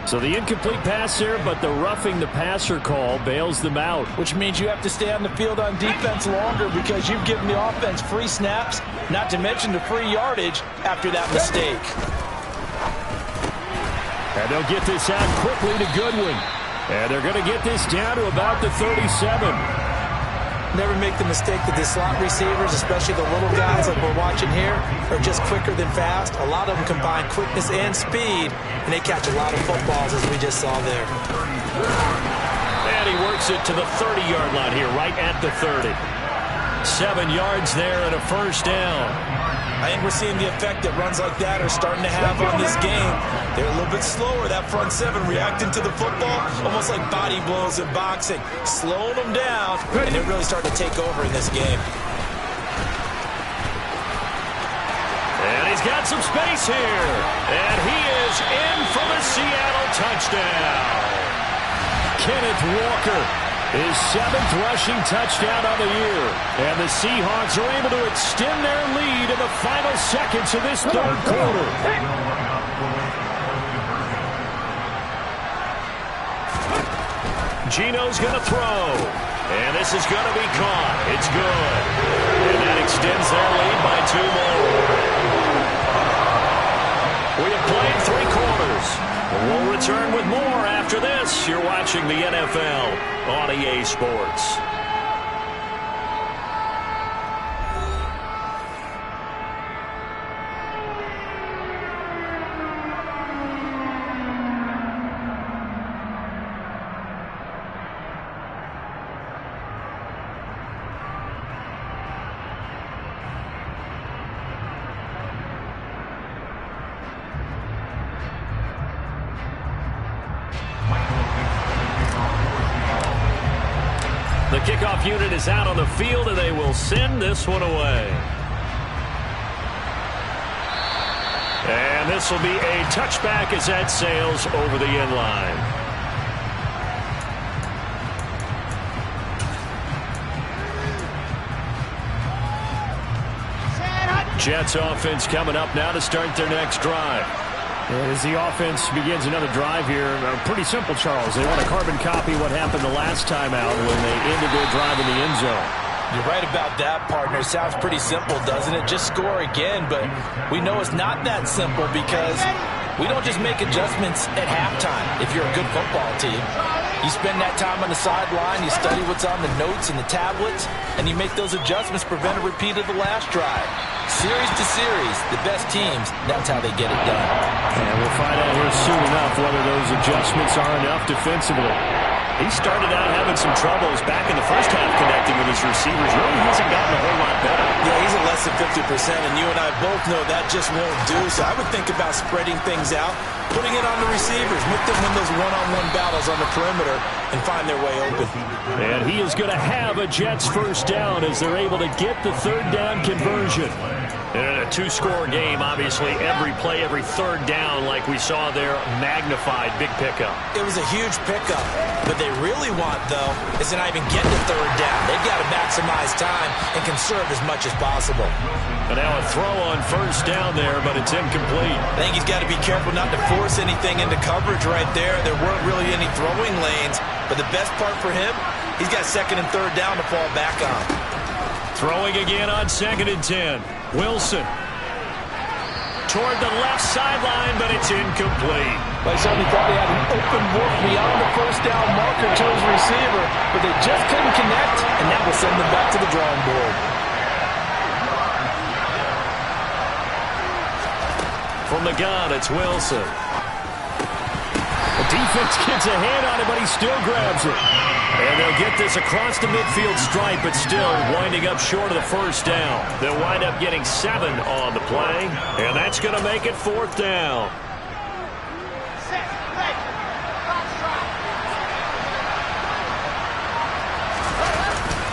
So the incomplete pass there, but the roughing the passer call bails them out. Which means you have to stay on the field on defense longer because you've given the offense free snaps, not to mention the free yardage after that mistake. And they'll get this out quickly to Goodwin. And they're going to get this down to about the 37. Never make the mistake that the slot receivers, especially the little guys like we're watching here, are just quicker than fast. A lot of them combine quickness and speed, and they catch a lot of footballs, as we just saw there. And he works it to the 30-yard line here, right at the 30. 7 yards there and a 1st down. I think we're seeing the effect that runs like that are starting to have on this game. They're a little bit slower, that front 7, reacting to the football, almost like body blows in boxing, slowing them down, and they're really starting to take over in this game. And he's got some space here. And he is in for the Seattle touchdown. Kenneth Walker, his 7th rushing touchdown of the year. And the Seahawks are able to extend their lead in the final seconds of this third quarter. Geno's going to throw. And this is going to be caught. It's good. And that extends their lead by 2 more. We have played 3 quarters. We'll return with more after this. You're watching the NFL on EA Sports. kickoff unit is out on the field, and they will send this one away. And this will be a touchback as that sails over the end line. Jets offense coming up now to start their next drive. And as the offense begins another drive here, pretty simple, Charles. They want to carbon copy what happened the last time out when they ended their drive in the end zone. You're right about that, partner. Sounds pretty simple, doesn't it? Just score again, but we know it's not that simple because we don't just make adjustments at halftime if you're a good football team. You spend that time on the sideline, you study what's on the notes and the tablets, and you make those adjustments, prevent a repeat of the last drive. Series to series, the best teams, that's how they get it done. And we'll find out here soon enough whether those adjustments are enough defensively. He started out having some troubles back in the first half connecting with his receivers. Really hasn't gotten a whole lot better. Yeah, he's at less than 50%, and you and I both know that just won't do. So I would think about spreading things out, putting it on the receivers, make them win those one-on-one battles on the perimeter and find their way open. And he is going to have a Jets first down as they're able to get the third down conversion. In a two-score game, obviously, every play, every third down, like we saw there, magnified, big pickup. It was a huge pickup. What they really want, though, is to not even get to third down. They've got to maximize time and conserve as much as possible. And now a throw on first down there, but it's incomplete. I think he's got to be careful not to force anything into coverage right there. There weren't really any throwing lanes, but the best part for him, he's got second and third down to fall back on. Throwing again on 2nd and 10. Wilson toward the left sideline, but it's incomplete. They certainly thought he had an open look beyond the first down marker to his receiver, but they just couldn't connect, and that will send them back to the drawing board. From the gun, it's Wilson. The defense gets a hand on it, but he still grabs it. And they'll get this across the midfield stripe, but still winding up short of the first down. They'll wind up getting 7 on the play, and that's going to make it 4th down.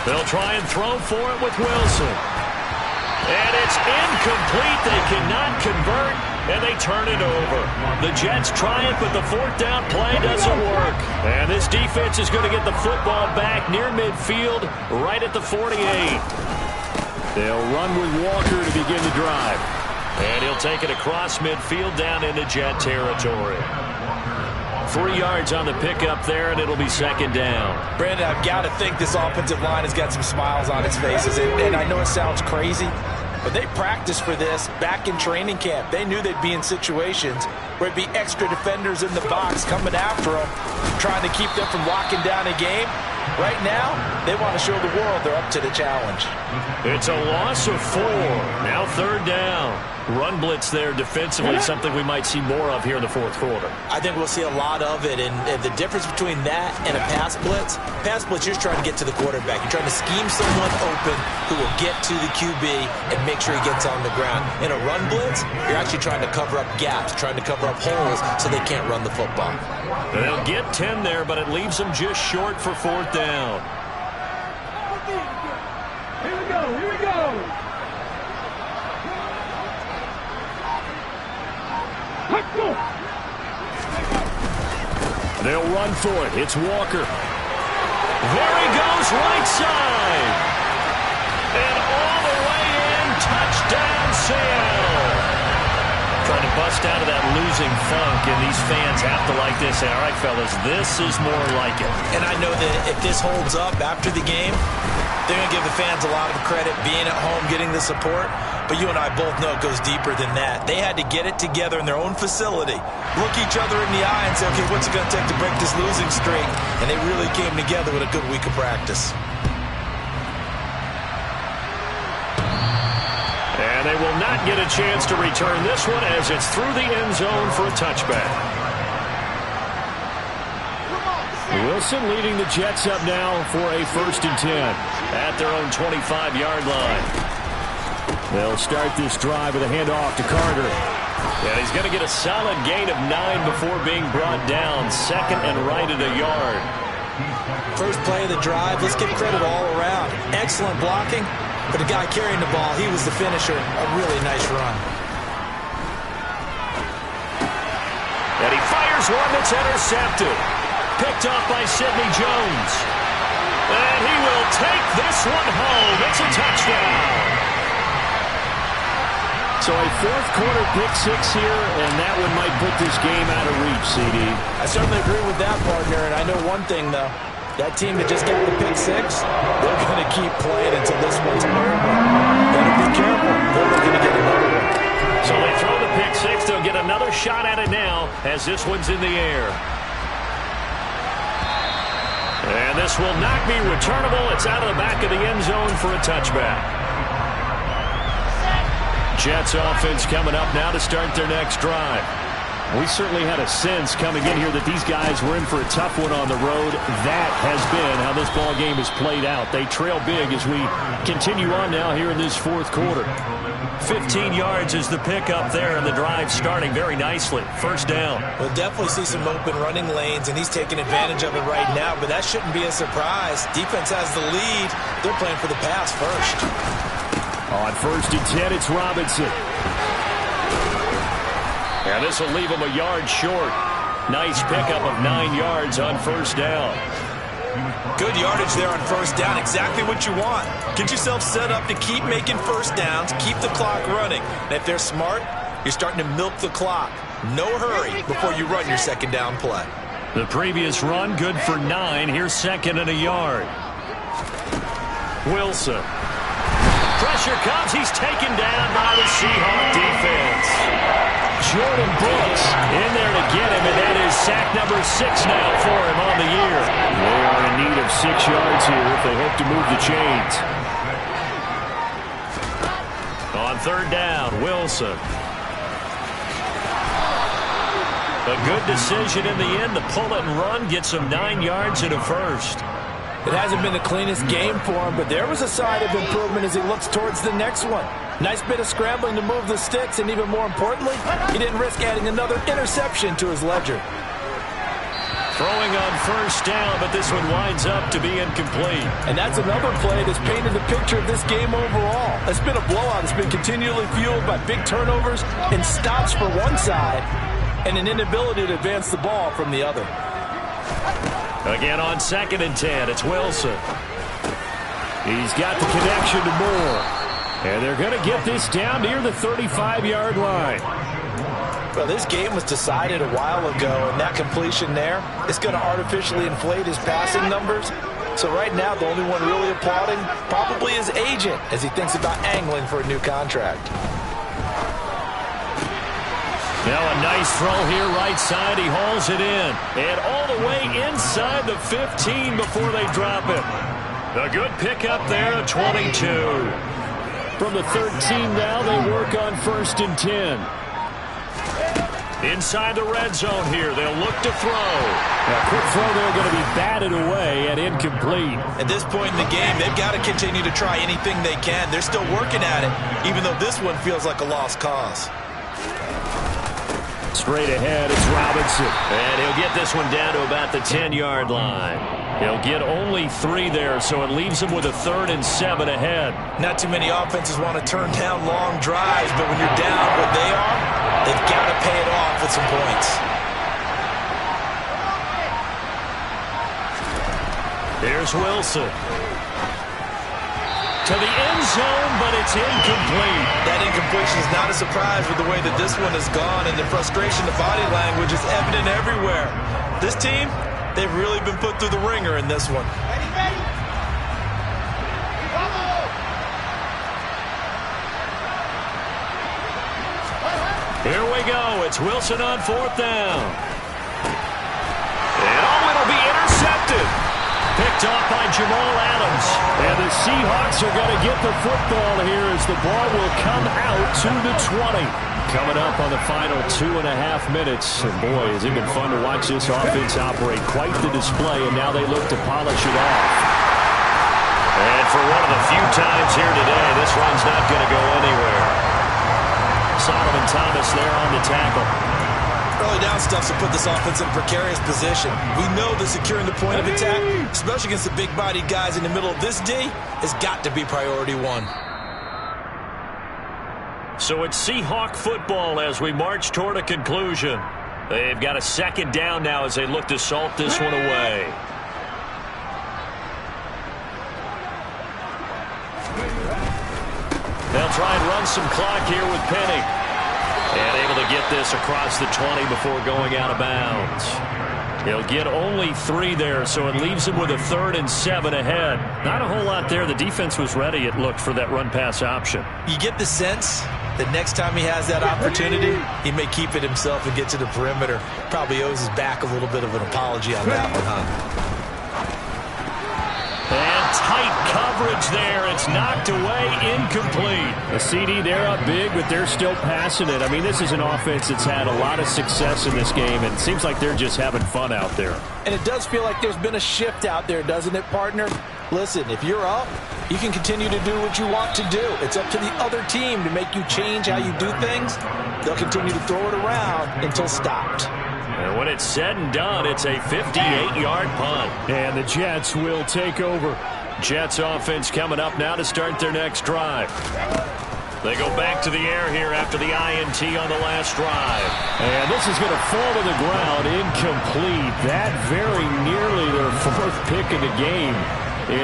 They'll try and throw for it with Wilson. And it's incomplete. They cannot convert, and they turn it over. The Jets try it, but the 4th down play doesn't work. And this defense is going to get the football back near midfield, right at the 48. They'll run with Walker to begin the drive. And he'll take it across midfield down into Jet territory. 3 yards on the pickup there, and it'll be 2nd down. Brandon, I've got to think this offensive line has got some smiles on its faces. And I know it sounds crazy, but they practiced for this back in training camp. They knew they'd be in situations where it'd be extra defenders in the box coming after them, trying to keep them from locking down a game. Right now, they want to show the world they're up to the challenge. It's a loss of 4. Now 3rd down. Run blitz there defensively, something we might see more of here in the 4th quarter. I think we'll see a lot of it, and the difference between that and a pass blitz, you're trying to get to the quarterback. You're trying to scheme someone open who will get to the QB and make sure he gets on the ground. In a run blitz, you're actually trying to cover up gaps, trying to cover up holes so they can't run the football. They'll get 10 there, but it leaves them just short for 4th down. Here we go, here we go. They'll run for it. It's Walker. There he goes, right side. And all the way in, touchdown Seattle. Trying to bust out of that losing funk, and these fans have to like this. All right, fellas, this is more like it. And I know that if this holds up after the game, they're going to give the fans a lot of credit, being at home, getting the support. But you and I both know it goes deeper than that. They had to get it together in their own facility, look each other in the eye and say, okay, what's it going to take to break this losing streak? And they really came together with a good week of practice. And they will not get a chance to return this one as it's through the end zone for a touchback. Wilson leading the Jets up now for a 1st and 10 at their own 25-yard line. They'll start this drive with a handoff to Carter. And he's going to get a solid gain of 9 before being brought down. 2nd and right at a yard. First play of the drive, let's give credit all around. Excellent blocking, but the guy carrying the ball, he was the finisher. A really nice run. And he fires one that's intercepted. Picked off by Sidney Jones. And he will take this one home. It's a touchdown. So a fourth quarter pick six here, and that one might put this game out of reach, CD. I certainly agree with that, partner, and I know one thing, though. That team that just got the pick six, they're going to keep playing until this one's over. Better be careful. They're looking to get another one. So they throw the pick six. They'll get another shot at it now as this one's in the air. And this will not be returnable. It's out of the back of the end zone for a touchback. Jets offense coming up now to start their next drive. We certainly had a sense coming in here that these guys were in for a tough one on the road. That has been how this ball game has played out. They trail big as we continue on now here in this fourth quarter. 15 yards is the pickup there, and the drive starting very nicely. First down. We'll definitely see some open running lanes, and he's taking advantage of it right now, but that shouldn't be a surprise. Defense has the lead. They're playing for the pass first. On 1st and 10, it's Robinson. And this will leave him a yard short. Nice pickup of 9 yards on first down. Good yardage there on first down. Exactly what you want. Get yourself set up to keep making first downs, keep the clock running. And if they're smart, you're starting to milk the clock. No hurry before you run your second down play. The previous run, good for 9. Here's 2nd and a yard. Wilson. Pressure comes. He's taken down by the Seahawks defense. Jordan Brooks in there to get him, and that is sack number 6 now for him on the year. They are in need of 6 yards here if they hope to move the chains. On 3rd down, Wilson. A good decision in the end. The pull it and run gets him 9 yards and a first. It hasn't been the cleanest game for him, but there was a sign of improvement as he looks towards the next one. Nice bit of scrambling to move the sticks, and even more importantly, he didn't risk adding another interception to his ledger. Throwing on first down, but this one winds up to be incomplete. And that's another play that's painted the picture of this game overall. It's been a blowout. It's been continually fueled by big turnovers and stops for one side and an inability to advance the ball from the other. Again on 2nd and 10, it's Wilson. He's got the connection to Moore. And they're going to get this down near the 35-yard line. Well, this game was decided a while ago, and that completion there is going to artificially inflate his passing numbers. So right now, the only one really applauding probably his agent as he thinks about angling for a new contract. Now a nice throw here right side. He hauls it in. And all the way inside the 15 before they drop it. A good pickup there at 22. From the 13 now, they work on 1st and 10. Inside the red zone here. They'll look to throw. A quick throw there going to be batted away and incomplete. At this point in the game, they've got to continue to try anything they can. They're still working at it, even though this one feels like a lost cause. Straight ahead, it's Robinson. And he'll get this one down to about the 10-yard line. He'll get only 3 there, so it leaves him with a 3rd and 7 ahead. Not too many offenses want to turn down long drives, but when you're down what they are, they've got to pay it off with some points. Here's Wilson. To the end zone, but it's incomplete. That incompletion is not a surprise with the way that this one has gone, and the frustration, the body language is evident everywhere. This team, they've really been put through the ringer in this one. Here we go. It's Wilson on 4th down. And it'll be intercepted. Picked off by Jamal Adams. And the Seahawks are going to get the football here as the ball will come out to the 20. Coming up on the final 2.5 minutes. And boy, has it been fun to watch this offense operate. Quite the display, and now they look to polish it off. And for one of the few times here today, this run's not going to go anywhere. Solomon Thomas there on the tackle. Early down stuff will put this offense in a precarious position. We know that securing the point of attack, especially against the big-bodied guys in the middle of this D, has got to be priority one. So it's Seahawk football as we march toward a conclusion. They've got a second down now as they look to salt this one away. They'll try and run some clock here with Penny. And able to get this across the 20 before going out of bounds. He'll get only 3 there, so it leaves him with a 3rd and 7 ahead. Not a whole lot there. The defense was ready, it looked, for that run-pass option. You get the sense that next time he has that opportunity, he may keep it himself and get to the perimeter. Probably owes his back a little bit of an apology on that one, huh? And tight coverage there. It's knocked away, incomplete. The CD, they're up big, but they're still passing it. I mean, this is an offense that's had a lot of success in this game, and it seems like they're just having fun out there. And it does feel like there's been a shift out there, doesn't it, partner? Listen, if you're up, you can continue to do what you want to do. It's up to the other team to make you change how you do things. They'll continue to throw it around until stopped. And when it's said and done, it's a 58-yard punt. And the Jets will take over. Jets offense coming up now to start their next drive. They go back to the air here after the INT on the last drive. And this is going to fall to the ground, incomplete. That very nearly their 4th pick of the game.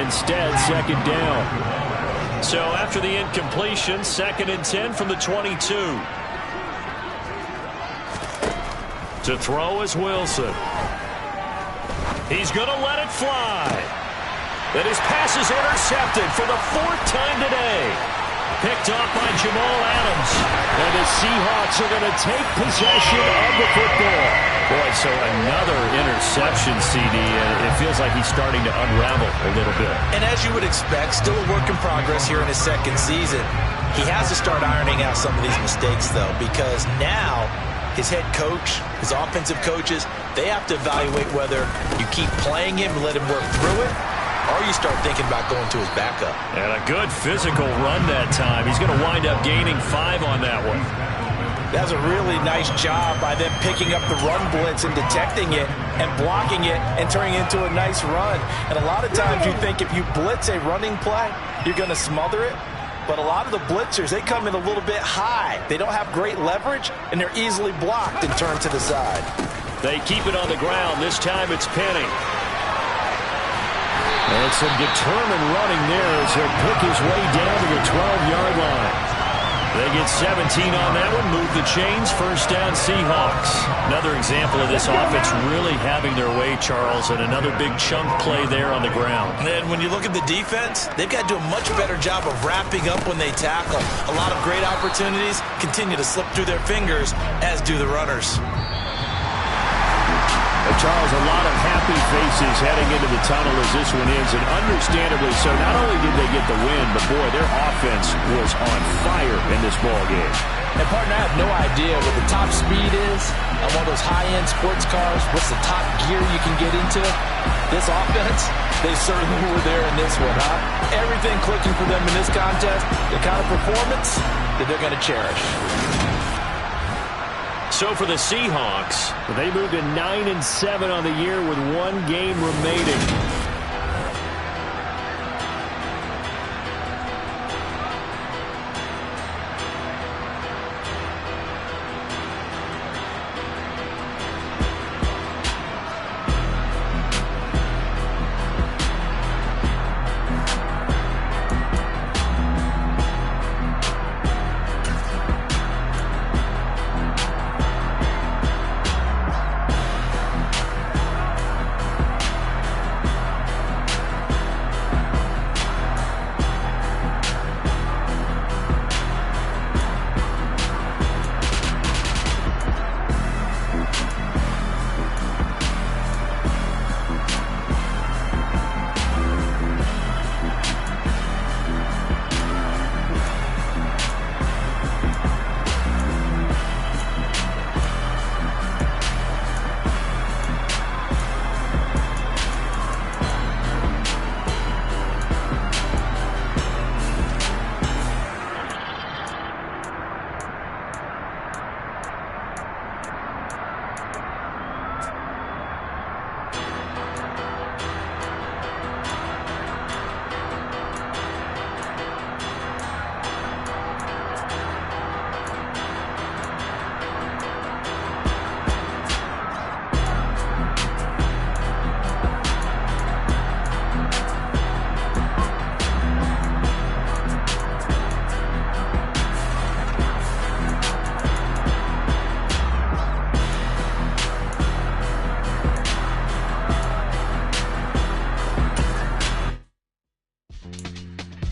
Instead, second down. So after the incompletion, 2nd and 10 from the 22. To throw is Wilson. He's going to let it fly. And his pass is intercepted for the 4th time today. Picked off by Jamal Adams. And the Seahawks are going to take possession of the football. Boy, so another interception, CD. And it feels like he's starting to unravel a little bit. And as you would expect, still a work in progress here in his 2nd season. He has to start ironing out some of these mistakes, though, because now his head coach, his offensive coaches, they have to evaluate whether you keep playing him and let him work through it, or you start thinking about going to his backup. And a good physical run that time. He's going to wind up gaining 5 on that one. That's a really nice job by them picking up the run blitz and detecting it and blocking it and turning it into a nice run. And a lot of times you think if you blitz a running play, you're going to smother it. But a lot of the blitzers, they come in a little bit high. They don't have great leverage, and they're easily blocked and turned to the side. They keep it on the ground. This time it's Penny. And some determined running there as he'll pick his way down to the 12-yard line. They get 17 on that one, move the chains, 1st down Seahawks. Another example of this offense really having their way, Charles, and another big chunk play there on the ground. And when you look at the defense, they've got to do a much better job of wrapping up when they tackle. A lot of great opportunities continue to slip through their fingers, as do the runners. Charles, a lot of happy faces heading into the tunnel as this one ends, and understandably so. Not only did they get the win, but boy, their offense was on fire in this ball game. And partner, I have no idea what the top speed is on one of those high-end sports cars. What's the top gear you can get into? This offense, they certainly were there in this one, huh? Everything clicking for them in this contest, the kind of performance that they're going to cherish. So for the Seahawks, they moved to 9-7 on the year with 1 game remaining.